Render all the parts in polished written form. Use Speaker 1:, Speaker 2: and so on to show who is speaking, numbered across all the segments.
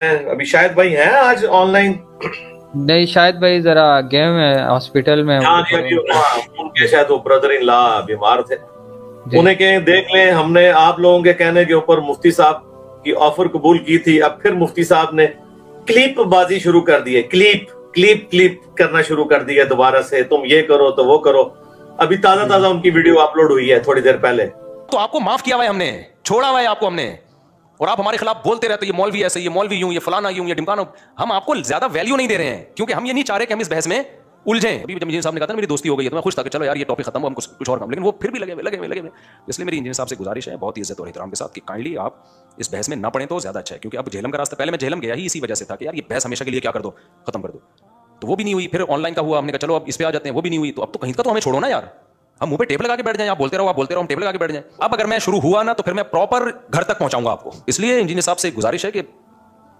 Speaker 1: ابھی شاہد بھائی ہیں آج آن لائن؟
Speaker 2: نہیں شاہد بھائی ذرا گئے ہوئے ہیں ہاسپٹل میں.
Speaker 1: ان کے شاید وہ بردر ان لا بیمار تھے. انہیں کہیں دیکھ لیں، ہم نے آپ لوگوں کے کہنے کے اوپر مفتی صاحب کی آفر قبول کی تھی، اب پھر مفتی صاحب نے کلپ بازی شروع کر دی ہے. کلپ کرنا شروع کر دی ہے دوبارہ سے، تم یہ کرو تو وہ کرو. ابھی تازہ ان کی ویڈیو اپلوڈ ہوئی ہے تھوڑی دیر پہلے.
Speaker 3: تو آپ کو معاف کیا ہوا ہے، ہم نے چھوڑا ہوا ہے آپ کو، ہم نے، اور آپ ہمارے خلاف بولتے رہتے یہ مولوی ایسے، یہ مولوی یوں، یہ فلانا یوں، یہ ڈمکانا. ہم آپ کو زیادہ ویلیو نہیں دے رہے ہیں کیونکہ ہم یہ نہیں چاہ رہے کہ ہم اس بحث میں الجھیں. ابھی جب انجینئر صاحب نے کہا تھا میری دوستی ہو گئی ہے تو میں خوش تھا کہ چلو یار یہ ٹاپک ختم ہو، ہم کچھ اور کام، لیکن وہ پھر بھی لگے ہوئے. اس لیے میری انجینئر صاحب سے گزارش ہے بہت ہی عزت اور احترام کے ساتھ کہ کائنڈلی آپ اس بحث میں نہ پڑیں تو زیادہ اچھا ہے. کیونکہ اب جہلم کا راستہ، پہلے میں جہلم گیا ہی اسی وجہ سے تھا کہ یار یہ بحث ہمیشہ کے لیے کیا کر دو، ختم کر دو. تو وہ بھی نہیں ہوئی. پھر آن لائن کا ہوا، ہم نے کہا چلو اب اس پہ آ جاتے ہیں، وہ بھی نہیں ہوئی. تو اب تو کہیں کا تو ہمیں چھوڑو نا یار، ہم منہ پہ ٹیپ لگا کے بیٹھ جائیں، آپ بولتے رہو ہم ٹیپ لگا کے بیٹھ جائیں. اب اگر میں شروع ہوا نا تو پھر میں پراپر گھر تک پہنچاؤں گا آپ کو. اس لیے انجینئر صاحب سے گزارش ہے کہ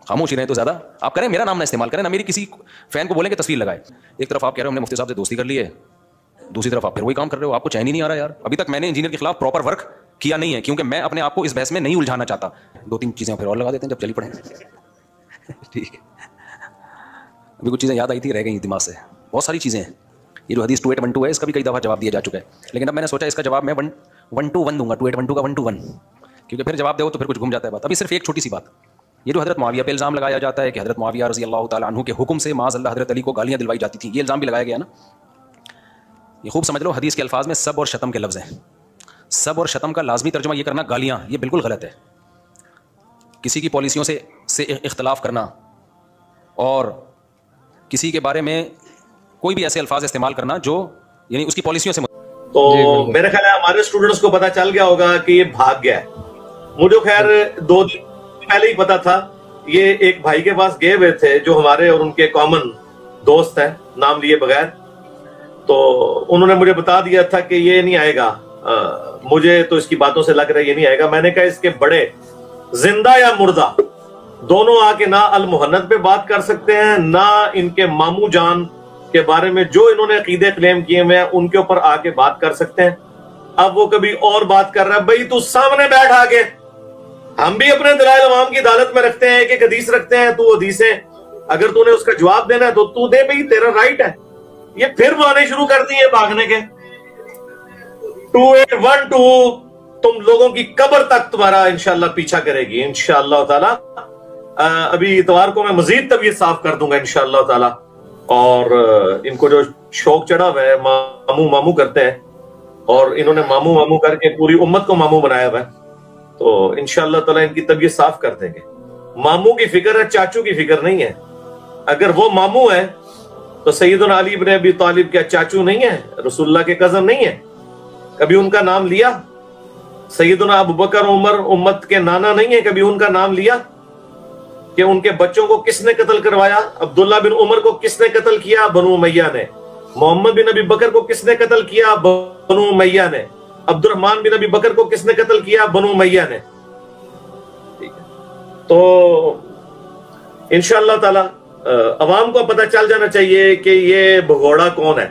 Speaker 3: خاموش ہی رہیں تو زیادہ آپ کریں، میرا نام نہ استعمال کریں، نہ میری کسی فین کو بولیں کہ تصویر لگائے. ایک طرف آپ کہہ رہے ہو ہم نے مفتی صاحب سے دوستی کر لی ہے، دوسری طرف آپ پھر وہی کام کر رہے ہو. آپ کو چین ہی نہیں آ رہا یار. ابھی تک میں نے انجینئر کے خلاف پراپر ورک کیا نہیں ہے کیونکہ میں اپنے آپ کو اس بحث میں نہیں الجھانا چاہتا. 2-3 چیزیں پھر اور لگا دیتے ہیں جب چلی پڑیں. ٹھیک ہے، ابھی کچھ چیزیں یاد آئی تھی رہ گئی دماغ سے، بہت ساری چیزیں ہیں. یہ جو حدیث 2812 ہے اس کا بھی کئی دفعہ جواب دیا جا چکا ہے، لیکن اب میں نے سوچا اس کا جواب میں 1-2-1 دوں گا. 2812 کا 1-2-1، کیونکہ پھر جواب دو تو پھر کچھ گھوم جاتا ہے بات. ابھی صرف ایک چھوٹی سی بات، یہ جو حضرت معاویہ پہ الزام لگایا جاتا ہے کہ حضرت معاویہ رضی اللہ تعالیٰ عنہ کے حکم سے معاذ اللہ حضرت علی کو گالیاں دلوائی جاتی تھیں، یہ الزام بھی لگایا گیا نا. یہ خوب سمجھ لو حدیث کے الفاظ میں سب اور شتم کے لفظ ہیں. سب اور شتم کا لازمی ترجمہ یہ کرنا گالیاں، یہ بالکل غلط ہے. کسی کی پالیسیوں سے اختلاف کرنا اور کسی کے بارے میں کوئی بھی ایسے الفاظ استعمال کرنا جو یعنی اس کی پالیسیوں سے
Speaker 1: تو میرے خیال ہے ہمارے اسٹوڈنٹس کو پتا چل گیا ہوگا کہ یہ بھاگ گیا ہے. مجھے خیر 2 دن پہلے ہی پتا تھا. یہ ایک بھائی کے پاس گئے ہوئے تھے جو ہمارے اور ان کے کامن دوست ہیں نام لیے بغیر. تو انہوں نے مجھے بتا دیا تھا کہ یہ نہیں آئے گا. مجھے تو اس کی باتوں سے لگ رہا ہے یہ نہیں آئے گا. میں نے کہا اس کے بڑے زندہ یا مردہ دونوں آ کے نہ المحنت پہ بات کر سکتے ہیں، نہ ان کے ماموں جان کے بارے میں جو انہوں نے عقیدے کلیم کیے ہوئے ہیں ان کے اوپر آ کے بات کر سکتے ہیں. اب وہ کبھی اور بات کر رہا ہے. بھائی تو سامنے بیٹھ آگے، ہم بھی اپنے دلائل عوام کی عدالت میں رکھتے ہیں، ایک حدیث رکھتے ہیں. تو حدیثیں اگر تو نے اس کا جواب دینا ہے تو تو دے، بھائی تیرا رائٹ ہے. یہ پھر آنے شروع کر دیے بھاگنے کے. 2812 تم لوگوں کی قبر تک تمہارا انشاءاللہ پیچھا کرے گی انشاءاللہ تعالی. ابھی اتوار کو میں مزید طبیعت صاف کر دوں گا انشاءاللہ تعالی. اور ان کو جو شوق چڑھا ہوا ہے ماموں کرتے ہیں، اور انہوں نے ماموں کر کے پوری امت کو ماموں بنایا ہوا ہے، تو انشاءاللہ تعالی ان کی طبیعت صاف کر دیں گے. ماموں کی فکر ہے، چاچو کی فکر نہیں ہے. اگر وہ ماموں ہے تو سیدنا علی بن ابی طالب کیا چاچو نہیں ہے؟ رسول اللہ کے کزن نہیں ہے؟ کبھی ان کا نام لیا؟ سیدنا ابو بکر عمر امت کے نانا نہیں ہے؟ کبھی ان کا نام لیا کہ ان کے بچوں کو کس نے قتل کروایا؟ عبداللہ بن عمر کو کس نے قتل کیا؟ بنو امیہ نے. محمد بن ابی بکر کو کس نے قتل کیا؟ بنو امیہ نے. عبد الرحمن بن ابی بکر کو کس نے قتل کیا؟ بنو امیہ نے. تو انشاءاللہ تعالی عوام کو پتہ چل جانا چاہیے کہ یہ بھگوڑا کون ہے.